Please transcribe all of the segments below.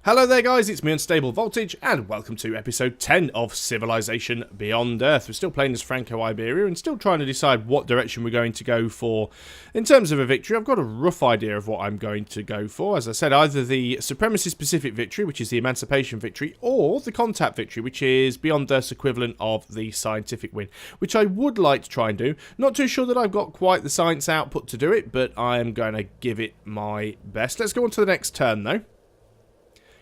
Hello there guys, it's me Unstable Voltage and welcome to episode 10 of Civilization Beyond Earth. We're still playing as Franco-Iberia and still trying to decide what direction we're going to go for in terms of a victory. I've got a rough idea of what I'm going to go for. As I said, either the Supremacy Specific Victory, which is the Emancipation Victory, or the Contact Victory, which is Beyond Earth's equivalent of the Scientific Win, which I would like to try and do. Not too sure that I've got quite the science output to do it, but I am going to give it my best. Let's go on to the next turn though.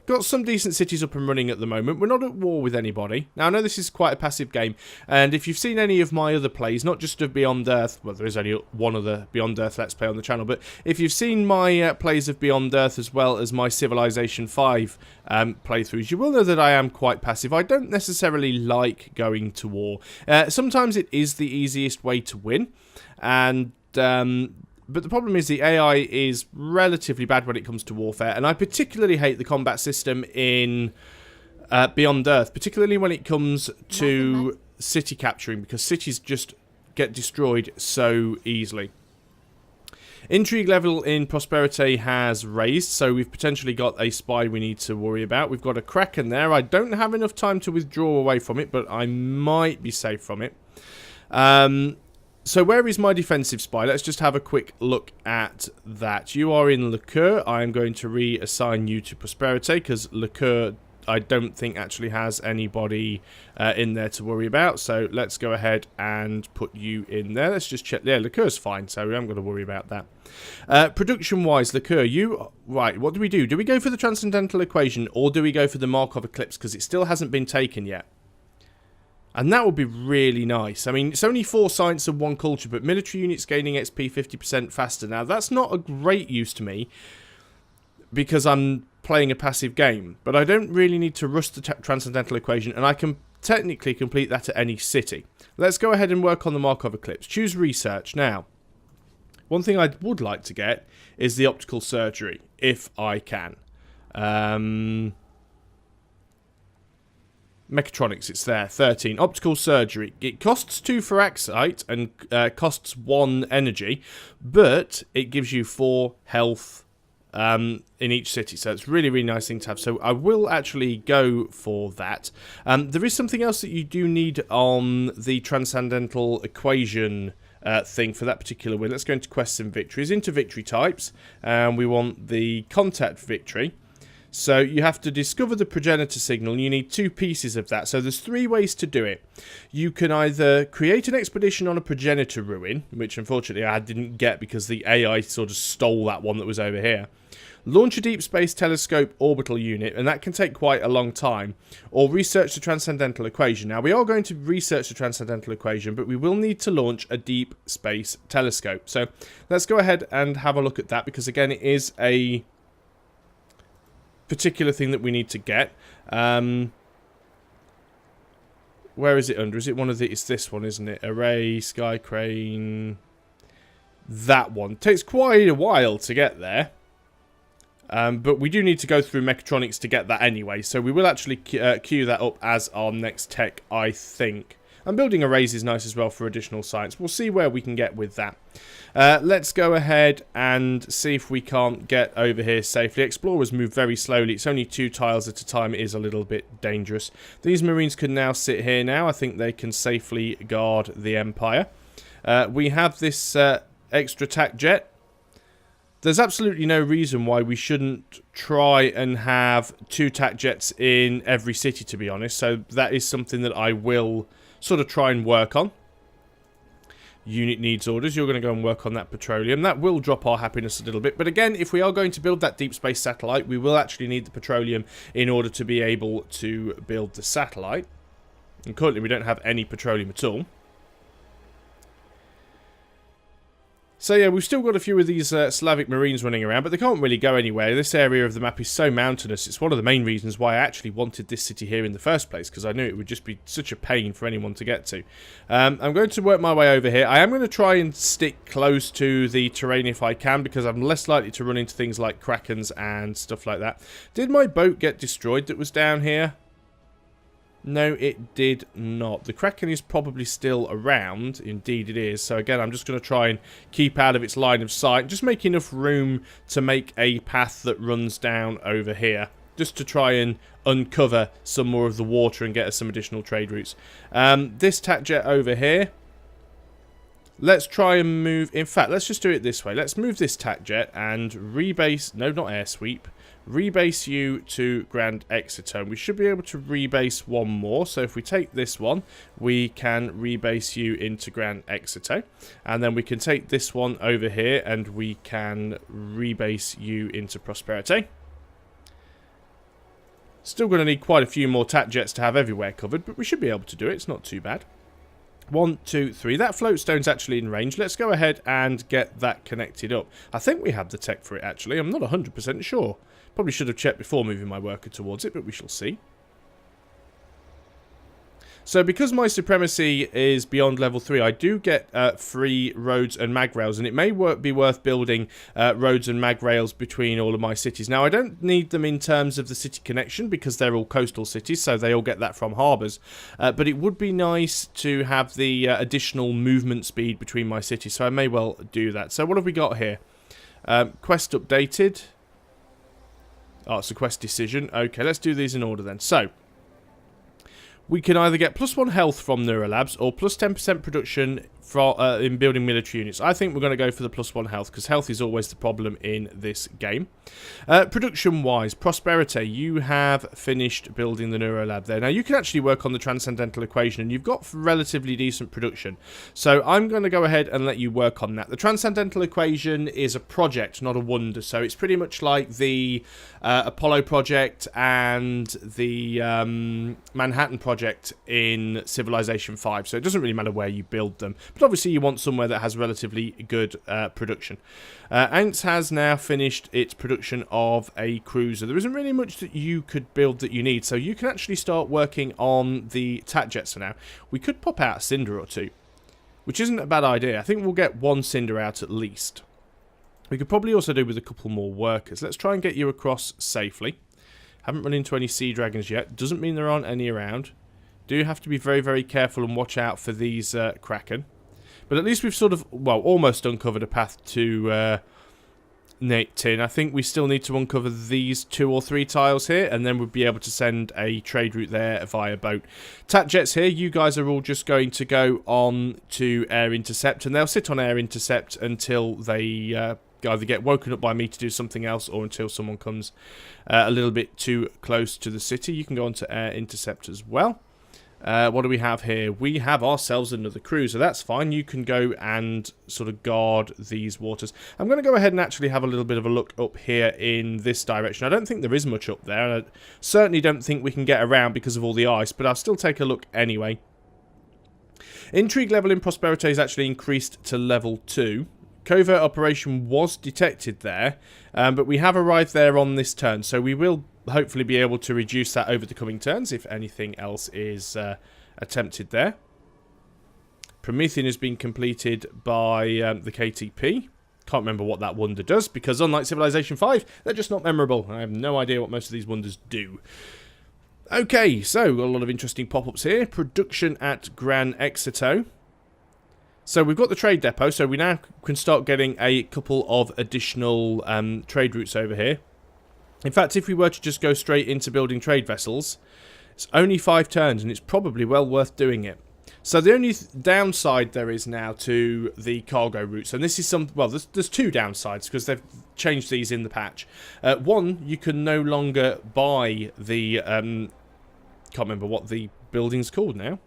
Got some decent cities up and running at the moment. We're not at war with anybody. Now, I know this is quite a passive game, and if you've seen any of my other plays, not just of Beyond Earth, well, there is only one other Beyond Earth Let's Play on the channel, but if you've seen my plays of Beyond Earth as well as my Civilization 5 playthroughs, you will know that I am quite passive. I don't necessarily like going to war. Sometimes it is the easiest way to win, and but the problem is the AI is relatively bad when it comes to warfare, and I particularly hate the combat system in Beyond Earth, particularly when it comes to city capturing, because cities just get destroyed so easily. Intrigue level in Prosperity has raised, so we've potentially got a spy we need to worry about. We've got a Kraken there. I don't have enough time to withdraw away from it, but I might be safe from it. So where is my defensive spy? Let's just have a quick look at that. You are in Liqueur. I am going to reassign you to Prosperity because Liqueur, I don't think, actually has anybody in there to worry about. So let's go ahead and put you in there. Let's just check. Yeah, Liqueur's fine, so we haven't got to worry about that. Production-wise, Liqueur, you... Right, what do we do? Do we go for the Transcendental Equation or do we go for the Markov Eclipse? Because it still hasn't been taken yet. And that would be really nice. I mean, it's only 4 science and 1 culture, but military units gaining XP 50% faster. Now, that's not a great use to me because I'm playing a passive game. But I don't really need to rush the Transcendental Equation, and I can technically complete that at any city. Let's go ahead and work on the Markov Eclipse. Choose Research. Now, one thing I would like to get is the Optical Surgery, if I can. Mechatronics, it's there. 13. Optical Surgery. It costs 2 Feraxite and costs 1 energy, but it gives you 4 health in each city. So it's really, really nice thing to have. So I will actually go for that. There is something else that you do need on the Transcendental Equation thing for that particular win. Let's go into Quests and Victories. Into Victory Types. And we want the Contact Victory. So you have to discover the progenitor signal. You need 2 pieces of that. So there's 3 ways to do it. You can either create an expedition on a progenitor ruin, which unfortunately I didn't get because the AI sort of stole that one that was over here. Launch a deep space telescope orbital unit, and that can take quite a long time. Or research the Transcendental Equation. Now we are going to research the Transcendental Equation, but we will need to launch a deep space telescope. So let's go ahead and have a look at that, because again it is a particular thing that we need to get. Where is it under? Is it one of the... It's this one, isn't it? Array, Sky Crane... That one. Takes quite a while to get there. But we do need to go through mechatronics to get that anyway. So we will actually queue that up as our next tech, I think. And building arrays is nice as well for additional science. We'll see where we can get with that. Let's go ahead and see if we can't get over here safely. Explorers move very slowly. It's only 2 tiles at a time. It is a little bit dangerous. These Marines can now sit here now. I think they can safely guard the Empire. We have this extra attack jet. There's absolutely no reason why we shouldn't try and have 2 attack jets in every city, to be honest. So that is something that I will sort of try and work on. Unit needs orders. You're going to go and work on that petroleum. That will drop our happiness a little bit. But again, if we are going to build that deep space satellite, we will actually need the petroleum in order to be able to build the satellite. And currently we don't have any petroleum at all. So yeah, we've still got a few of these Slavic Marines running around, but they can't really go anywhere. This area of the map is so mountainous. It's one of the main reasons why I actually wanted this city here in the first place, because I knew it would just be such a pain for anyone to get to. I'm going to work my way over here. I am going to try and stick close to the terrain if I can, because I'm less likely to run into things like Krakens and stuff like that. Did my boat get destroyed that was down here? No, it did not. The Kraken is probably still around. Indeed it is. So again, I'm just going to try and keep out of its line of sight. Just make enough room to make a path that runs down over here. just to try and uncover some more of the water and get us some additional trade routes. This tack jet over here, let's try and move... In fact, let's just do it this way. Let's move this tack jet and rebase... No, not air sweep. Rebase you to Grand Exeter. We should be able to rebase one more. So if we take this one, we can rebase you into Grand Exeter. And then we can take this one over here and we can rebase you into Prosperity. Still going to need quite a few more tack jets to have everywhere covered, but we should be able to do it. It's not too bad. 1, 2, 3. That floatstone's actually in range. Let's go ahead and get that connected up. I think we have the tech for it, actually. I'm not 100% sure. Probably should have checked before moving my worker towards it, but we shall see. So because my supremacy is beyond level 3, I do get free roads and mag rails, and it may be worth building roads and mag rails between all of my cities. Now, I don't need them in terms of the city connection because they're all coastal cities, so they all get that from harbours. But it would be nice to have the additional movement speed between my cities, so I may well do that. So what have we got here? Quest updated. Oh, it's a quest decision. Okay, let's do these in order then. So, we can either get +1 health from Neuralabs or plus 10% production in building military units. I think we're going to go for the +1 health because health is always the problem in this game. Production-wise, Prosperity, you have finished building the Neuralab there. Now, you can actually work on the Transcendental Equation and you've got relatively decent production. So, I'm going to go ahead and let you work on that. The Transcendental Equation is a project, not a wonder. So, it's pretty much like the Apollo project and the Manhattan project in Civilization 5. So, it doesn't really matter where you build them. But obviously you want somewhere that has relatively good production. Ants has now finished its production of a cruiser. There isn't really much that you could build that you need, so you can actually start working on the tack jets for now. We could pop out a cinder or two, which isn't a bad idea. I think we'll get one cinder out at least. We could probably also do with a couple more workers. Let's try and get you across safely. Haven't run into any sea dragons yet. Doesn't mean there aren't any around. Do have to be very, very careful and watch out for these Kraken. But at least we've sort of, well, almost uncovered a path to Nate Tin. I think we still need to uncover these 2 or 3 tiles here, and then we'll be able to send a trade route there via boat. Tack jets here, you guys are all just going to go on to Air Intercept, and they'll sit on Air Intercept until they either get woken up by me to do something else, or until someone comes a little bit too close to the city. You can go on to Air Intercept as well. What do we have here? We have ourselves another cruiser. That's fine. You can go and sort of guard these waters. I'm going to go ahead and actually have a little bit of a look up here in this direction. I don't think there is much up there. And I certainly don't think we can get around because of all the ice, but I'll still take a look anyway. Intrigue level in Prosperity is actually increased to level 2. Covert operation was detected there, but we have arrived there on this turn, so we will hopefully be able to reduce that over the coming turns if anything else is attempted there. Promethean has been completed by the KTP. Can't remember what that wonder does, because unlike Civilization 5, they're just not memorable. I have no idea what most of these wonders do. Okay, so a lot of interesting pop-ups here. Production at Gran Exeter. So we've got the trade depot, so we now can start getting a couple of additional trade routes over here. In fact, if we were to just go straight into building trade vessels, it's only 5 turns, and it's probably well worth doing it. So the only downside there is now to the cargo routes, and this is some, well, there's 2 downsides, because they've changed these in the patch. One, you can no longer buy the, can't remember what the building's called now.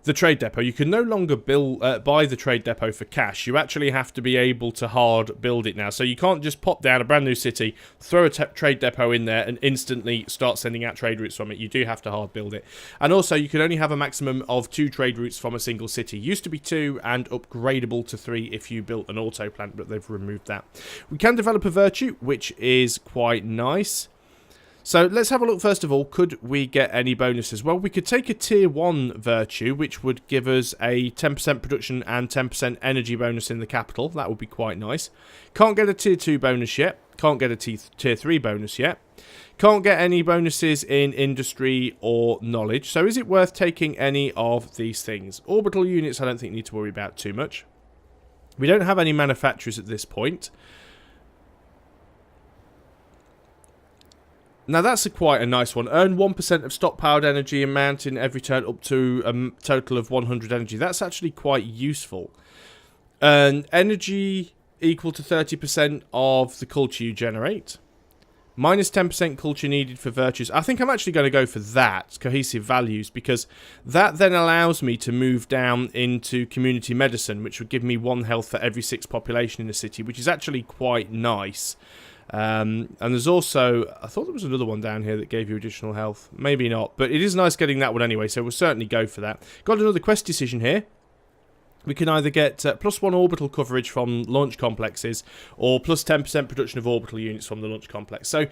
The trade depot. You can no longer buy the trade depot for cash. You actually have to be able to hard build it now. So you can't just pop down a brand new city, throw a trade depot in there, and instantly start sending out trade routes from it. You do have to hard build it. And also, you can only have a maximum of 2 trade routes from a single city. Used to be 2 and upgradable to 3 if you built an auto plant, but they've removed that. We can develop a virtue, which is quite nice. So let's have a look first of all. Could we get any bonuses? Well, we could take a tier 1 virtue, which would give us a 10% production and 10% energy bonus in the capital. That would be quite nice. Can't get a tier 2 bonus yet. Can't get a tier 3 bonus yet. Can't get any bonuses in industry or knowledge. So is it worth taking any of these things? Orbital units I don't think need to worry about too much. We don't have any manufacturers at this point. Now that's quite a nice one. Earn 1% of stockpiled energy in mountain every turn up to a total of 100 energy. That's actually quite useful. Earn energy equal to 30% of the culture you generate. Minus 10% culture needed for virtues. I think I'm actually going to go for that, cohesive values, because that then allows me to move down into community medicine, which would give me 1 health for every 6 population in the city, which is actually quite nice. And there's also, I thought there was another one down here that gave you additional health. Maybe not, but it is nice getting that one anyway, so we'll certainly go for that. Got another quest decision here. We can either get +1 orbital coverage from launch complexes, or plus 10% production of orbital units from the launch complex. So,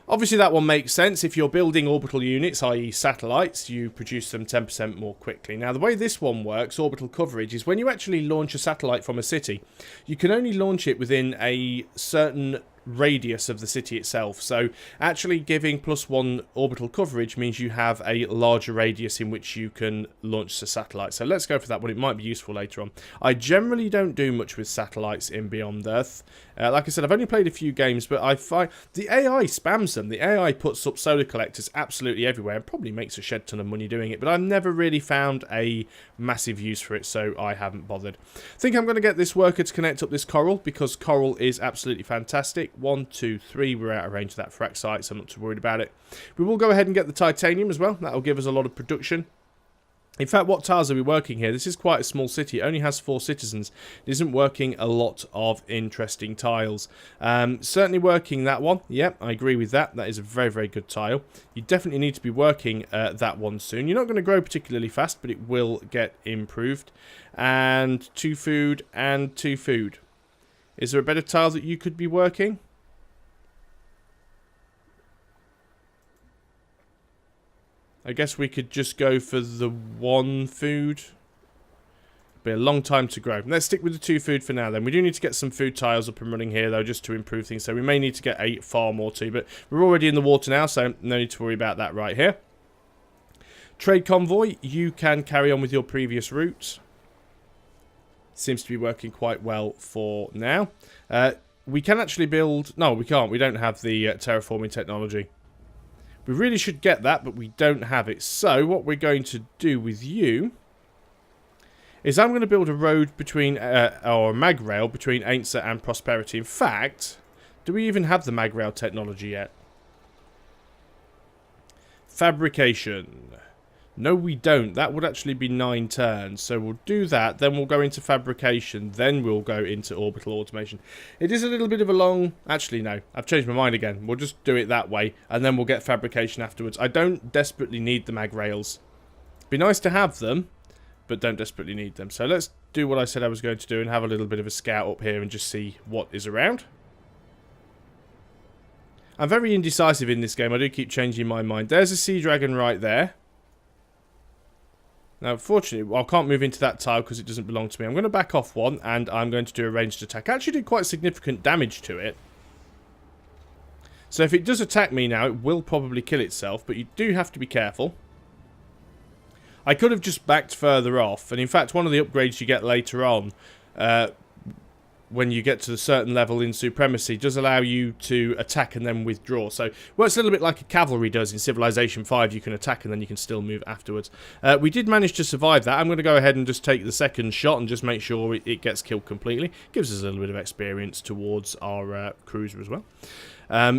obviously that one makes sense. If you're building orbital units, i.e. satellites, you produce them 10% more quickly. Now, the way this one works, orbital coverage, is when you actually launch a satellite from a city, you can only launch it within a certain radius of the city itself. So actually giving +1 orbital coverage means you have a larger radius in which you can launch the satellite. So let's go for that one. It might be useful later on. I generally don't do much with satellites in Beyond Earth. Like I said, I've only played a few games, but I find the AI spams them. The AI puts up solar collectors absolutely everywhere and probably makes a shed ton of money doing it, but I've never really found a massive use for it, so I haven't bothered. I think I'm going to get this worker to connect up this coral, because coral is absolutely fantastic. 1, 2, 3, we're out of range of that frac site, so I'm not too worried about it. We will go ahead and get the titanium as well. That'll give us a lot of production. In fact, what tiles are we working here? This is quite a small city. It only has 4 citizens. It isn't working a lot of interesting tiles. Certainly working that one. Yep, I agree with that. That is a very, very good tile. You definitely need to be working that one soon. You're not going to grow particularly fast, but it will get improved. And 2 food and 2 food. Is there a better tile that you could be working? I guess we could just go for the 1 food. Be a long time to grow. Let's stick with the 2 food for now then. We do need to get some food tiles up and running here though, just to improve things. So we may need to get a farm or 2, but we're already in the water now, so no need to worry about that right here. Trade convoy, you can carry on with your previous route. Seems to be working quite well for now. We can actually build... No, we can't. We don't have the terraforming technology. We really should get that, but we don't have it. So, what we're going to do with you is I'm going to build a road between, or a mag rail between Ainsa and Prosperity. In fact, do we even have the mag rail technology yet? Fabrication. No, we don't. That would actually be 9 turns. So we'll do that, then we'll go into fabrication, then we'll go into orbital automation. It is a little bit of a long... Actually, no. I've changed my mind again. We'll just do it that way, and then we'll get fabrication afterwards. I don't desperately need the mag rails. Be nice to have them, but don't desperately need them. So let's do what I said I was going to do and have a little bit of a scout up here and just see what is around. I'm very indecisive in this game. I do keep changing my mind. There's a sea dragon right there. Now, fortunately, I can't move into that tile because it doesn't belong to me. I'm going to back off one, and I'm going to do a ranged attack. I actually did quite significant damage to it. So if it does attack me now, it will probably kill itself, but you do have to be careful. I could have just backed further off, and in fact, one of the upgrades you get later on, when you get to a certain level in Supremacy, does allow you to attack and then withdraw. So it works a little bit like a cavalry does in Civilization 5. You can attack and then you can still move afterwards. We did manage to survive that. I'm going to go ahead and just take the second shot and just make sure it gets killed completely. Gives us a little bit of experience towards our cruiser as well.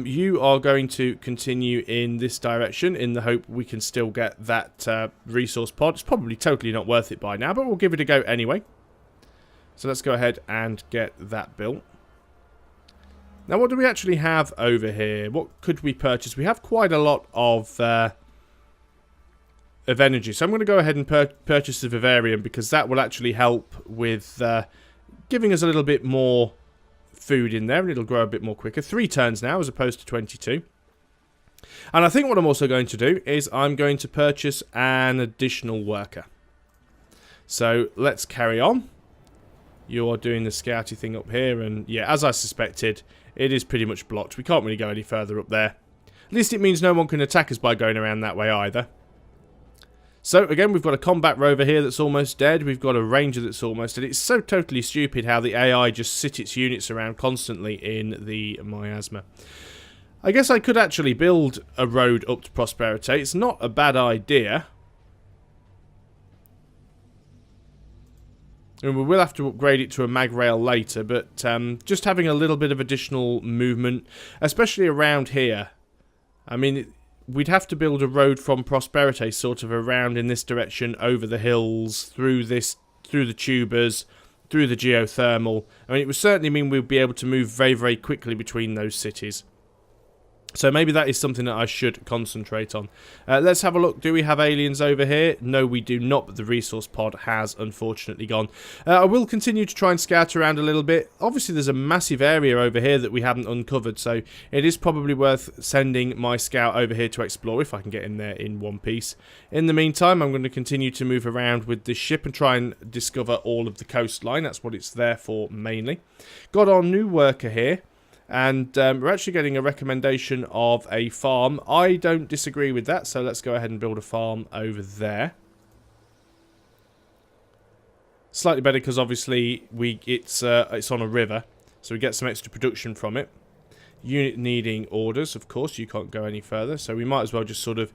You are going to continue in this direction in the hope we can still get that resource pod. It's probably totally not worth it by now, but we'll give it a go anyway. So let's go ahead and get that built. Now, what do we actually have over here? What could we purchase? We have quite a lot of energy. So I'm going to go ahead and purchase the Vivarium because that will actually help with giving us a little bit more food in there, and it'll grow a bit more quicker. 3 turns now as opposed to 22. And I think what I'm also going to do is I'm going to purchase an additional worker. So let's carry on. You're doing the scouty thing up here, and yeah, as I suspected, it is pretty much blocked. We can't really go any further up there. At least it means no one can attack us by going around that way either. So, again, we've got a combat rover here that's almost dead. We've got a ranger that's almost dead. It's so totally stupid how the AI just sit its units around constantly in the miasma. I guess I could actually build a road up to Prosperity. It's not a bad idea. And we will have to upgrade it to a mag rail later, but just having a little bit of additional movement, especially around here. I mean, we'd have to build a road from Prosperity sort of around in this direction, over the hills, through the tubers, through the geothermal. I mean, it would certainly mean we'd be able to move very, very quickly between those cities. So maybe that is something that I should concentrate on. Let's have a look. Do we have aliens over here? No, we do not, but the resource pod has unfortunately gone. I will continue to try and scout around a little bit. Obviously, there's a massive area over here that we haven't uncovered, so it is probably worth sending my scout over here to explore if I can get in there in one piece. In the meantime, I'm going to continue to move around with this ship and try and discover all of the coastline. That's what it's there for mainly. Got our new worker here. And we're actually getting a recommendation of a farm. I don't disagree with that, so let's go ahead and build a farm over there. Slightly better because obviously it's on a river, so we get some extra production from it. Unit needing orders, of course, you can't go any further, so we might as well just sort of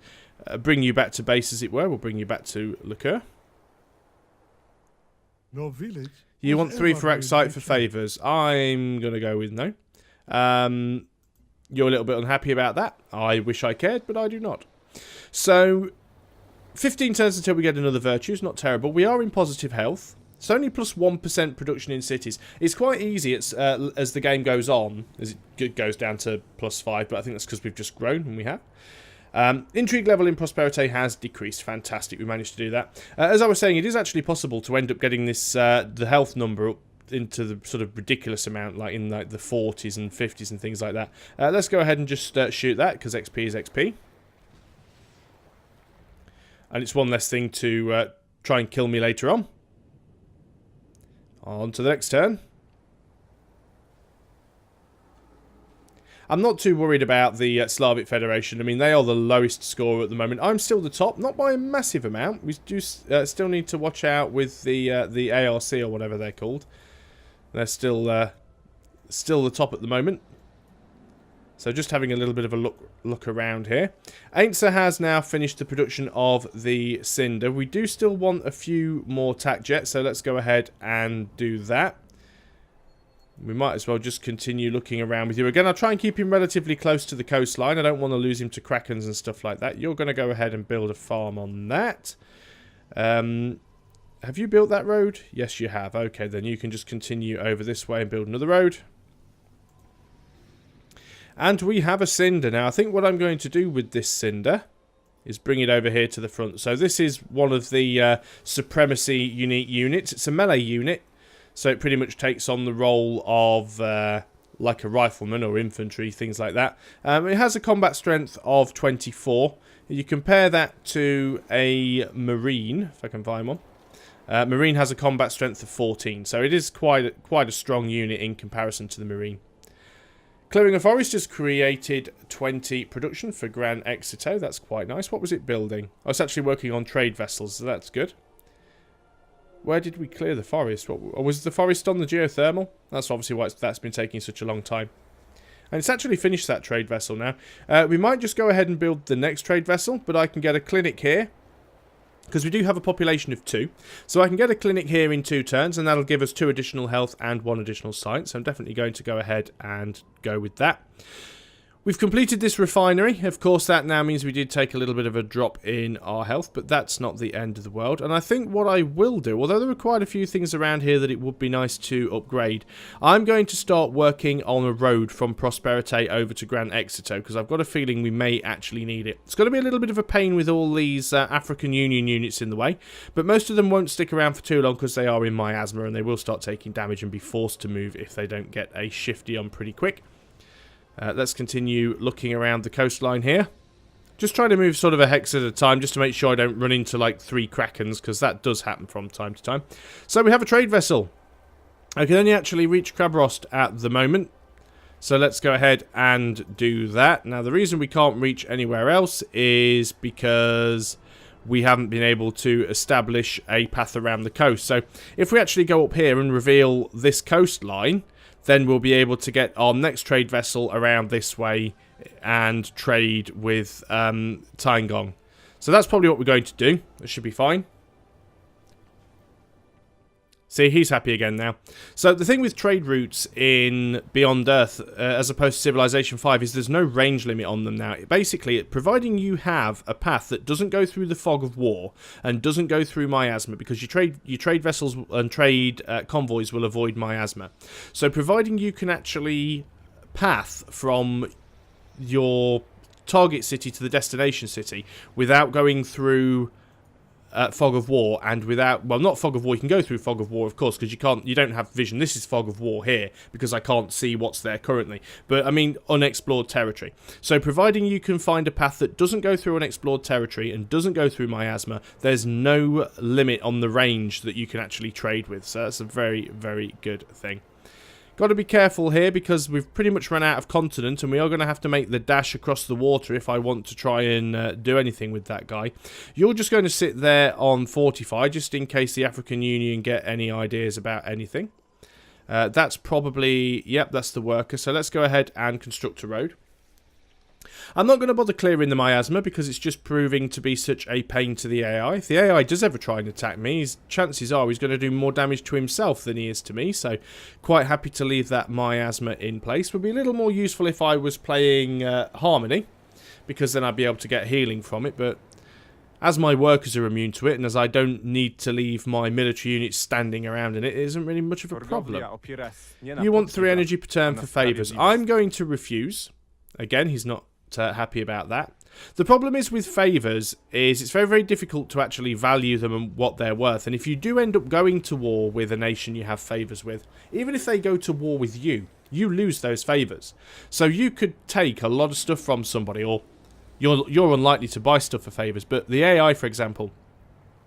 bring you back to base, as it were. We'll bring you back to Liqueur. No village. You want 3 for Excite for favours. I'm going to go with no. You're a little bit unhappy about that. I wish I cared, but I do not. So, 15 turns until we get another virtues. Not terrible. We are in positive health. It's only plus 1% production in cities. It's quite easy as the game goes on, as it goes down to plus 5, but I think that's because we've just grown, and we have. Intrigue level in Prosperity has decreased. Fantastic, we managed to do that. As I was saying, it is actually possible to end up getting this the health number up into the sort of ridiculous amount, like in like the 40s and 50s and things like that. Let's go ahead and just shoot that, because XP is XP. And it's one less thing to try and kill me later on. On to the next turn. I'm not too worried about the Slavic Federation. I mean, they are the lowest scorer at the moment. I'm still the top, not by a massive amount. We do still need to watch out with the ARC or whatever they're called. They're still the top at the moment. So just having a little bit of a look around here. Ainsa has now finished the production of the Cinder. We do still want a few more tac jets, so let's go ahead and do that. We might as well just continue looking around with you. Again, I'll try and keep him relatively close to the coastline. I don't want to lose him to Krakens and stuff like that. You're going to go ahead and build a farm on that. Have you built that road? Yes, you have. Okay, then you can just continue over this way and build another road. And we have a Cinder. Now, I think what I'm going to do with this Cinder is bring it over here to the front. So this is one of the Supremacy unique units. It's a melee unit. So it pretty much takes on the role of like a rifleman or infantry, things like that. It has a combat strength of 24. You compare that to a Marine, if I can find one. Marine has a combat strength of 14, so it is quite a strong unit in comparison to the Marine. Clearing a Forest has created 20 production for Gran Exito. That's quite nice. What was it building? Oh, it's actually working on trade vessels, so that's good. Where did we clear the forest? Was the forest on the geothermal? That's obviously why that's been taking such a long time. And it's actually finished that trade vessel now. We might just go ahead and build the next trade vessel, but I can get a clinic here. Because we do have a population of 2. So I can get a clinic here in 2 turns, and that'll give us 2 additional health and 1 additional science. So I'm definitely going to go ahead and go with that. We've completed this refinery. Of course, that now means we did take a little bit of a drop in our health, but that's not the end of the world. And I think what I will do, although there are quite a few things around here that it would be nice to upgrade, I'm going to start working on a road from Prosperity over to Gran Exito, because I've got a feeling we may actually need it. It's going to be a little bit of a pain with all these African Union units in the way, but most of them won't stick around for too long because they are in miasma and they will start taking damage and be forced to move if they don't get a shifty on pretty quick. Let's continue looking around the coastline here. Just trying to move sort of a hex at a time just to make sure I don't run into like 3 Krakens, because that does happen from time to time. So we have a trade vessel. I can only actually reach Krabrost at the moment. So let's go ahead and do that. Now the reason we can't reach anywhere else is because we haven't been able to establish a path around the coast. So if we actually go up here and reveal this coastline, then we'll be able to get our next trade vessel around this way and trade with Taingong. So that's probably what we're going to do. It should be fine. See, he's happy again now. So the thing with trade routes in Beyond Earth, as opposed to Civilization 5, is there's no range limit on them now. Basically, providing you have a path that doesn't go through the fog of war and doesn't go through miasma, because your trade vessels and trade convoys will avoid miasma. So providing you can actually path from your target city to the destination city without going through fog of war, and without, well, not fog of war, you can go through fog of war, of course, because you don't have vision. This is fog of war here, because I can't see what's there currently, but I mean unexplored territory. So providing you can find a path that doesn't go through unexplored territory and doesn't go through miasma, there's no limit on the range that you can actually trade with. So that's a very, very good thing. Got to be careful here, because we've pretty much run out of continent, and we are going to have to make the dash across the water if I want to try and do anything with that guy. You're just going to sit there on Fortify, just in case the African Union get any ideas about anything. That's probably, yep, that's the worker. So let's go ahead and construct a road. I'm not going to bother clearing the miasma, because it's just proving to be such a pain to the AI. If the AI does ever try and attack me, chances are he's going to do more damage to himself than he is to me. So quite happy to leave that miasma in place. Would be a little more useful if I was playing Harmony, because then I'd be able to get healing from it. But as my workers are immune to it, and as I don't need to leave my military units standing around in it, it isn't really much of a problem. You want 3 energy per turn for favours. I'm going to refuse. Again, he's not happy about that. The problem is with favours is it's very, very difficult to actually value them and what they're worth. And if you do end up going to war with a nation you have favours with, even if they go to war with you, you lose those favours. So you could take a lot of stuff from somebody, or you're unlikely to buy stuff for favours. But the AI, for example,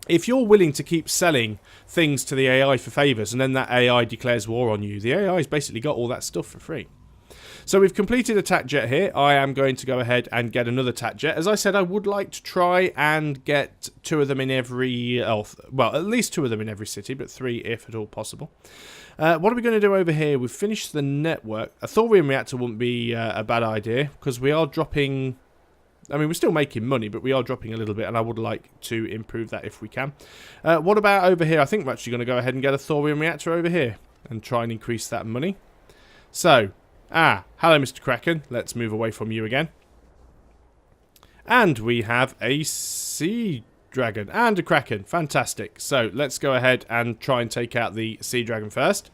if you're willing to keep selling things to the AI for favours, and then that AI declares war on you, the AI's basically got all that stuff for free. So we've completed attack jet here. I am going to go ahead and get another attack jet. As I said, I would like to try and get 2 of them in every, well, at least 2 of them in every city, but 3 if at all possible. What are we going to do over here? We've finished the network. A thorium reactor wouldn't be a bad idea, because we are dropping, I mean, we're still making money, but we are dropping a little bit, and I would like to improve that if we can. What about over here? I think we're actually going to go ahead and get a thorium reactor over here and try and increase that money. So, hello, Mr. Kraken. Let's move away from you again. And we have a sea dragon and a kraken. Fantastic. So let's go ahead and try and take out the sea dragon first.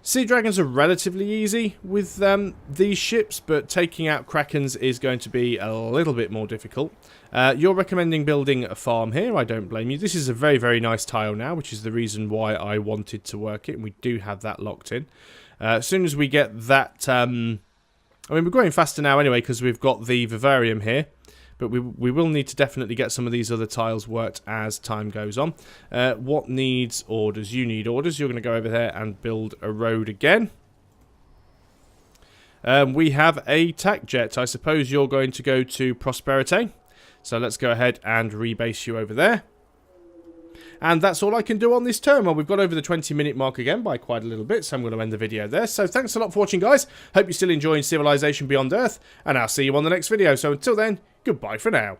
Sea dragons are relatively easy with these ships, but taking out krakens is going to be a little bit more difficult. You're recommending building a farm here. I don't blame you. This is a very, very nice tile now, which is the reason why I wanted to work it, and we do have that locked in. As soon as we get that, I mean, we're growing faster now anyway because we've got the vivarium here, but we will need to definitely get some of these other tiles worked as time goes on. What needs orders? You need orders. You're going to go over there and build a road again. We have a tac jet. I suppose you're going to go to Prosperity. So let's go ahead and rebase you over there. And that's all I can do on this turn. Well, we've got over the 20-minute mark again by quite a little bit, so I'm going to end the video there. So thanks a lot for watching, guys. Hope you're still enjoying Civilization Beyond Earth, and I'll see you on the next video. So until then, goodbye for now.